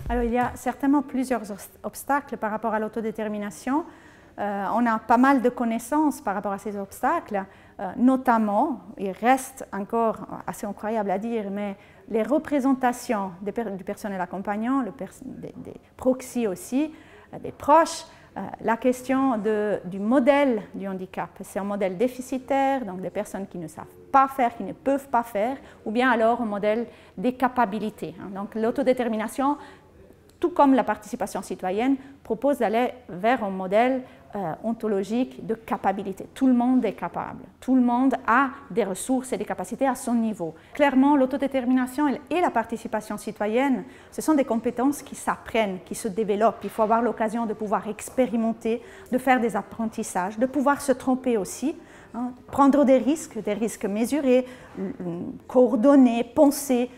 Alors, il y a certainement plusieurs obstacles par rapport à l'autodétermination. On a pas mal de connaissances par rapport à ces obstacles, notamment, il reste encore assez incroyable à dire, mais les représentations du personnel accompagnant, des proxys aussi, des proches, la question du modèle du handicap. C'est un modèle déficitaire, donc des personnes qui ne savent pas faire, qui ne peuvent pas faire, ou bien alors un modèle des capacités. Donc l'autodétermination, tout comme la participation citoyenne, propose d'aller vers un modèle ontologique de capacité. Tout le monde est capable, tout le monde a des ressources et des capacités à son niveau. Clairement, l'autodétermination et la participation citoyenne, ce sont des compétences qui s'apprennent, qui se développent. Il faut avoir l'occasion de pouvoir expérimenter, de faire des apprentissages, de pouvoir se tromper aussi, prendre des risques mesurés, coordonnés, pensés,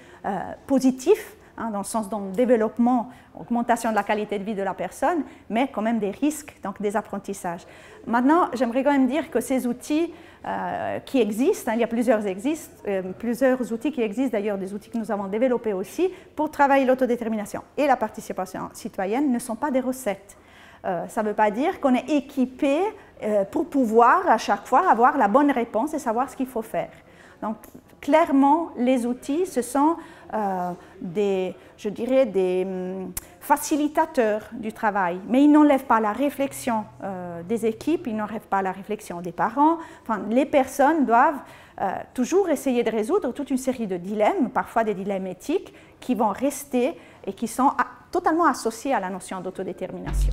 positifs, dans le sens de développement, augmentation de la qualité de vie de la personne, mais quand même des risques, donc des apprentissages. Maintenant, j'aimerais quand même dire que ces outils qui existent, il y a plusieurs outils qui existent, d'ailleurs des outils que nous avons développés aussi, pour travailler l'autodétermination et la participation citoyenne, ne sont pas des recettes. Ça ne veut pas dire qu'on est équipé pour pouvoir à chaque fois avoir la bonne réponse et savoir ce qu'il faut faire. Donc, clairement, les outils, ce sont des facilitateurs du travail, mais ils n'enlèvent pas la réflexion des équipes, ils n'enlèvent pas la réflexion des parents. Enfin, les personnes doivent toujours essayer de résoudre toute une série de dilemmes, parfois des dilemmes éthiques, qui vont rester et qui sont totalement associés à la notion d'autodétermination.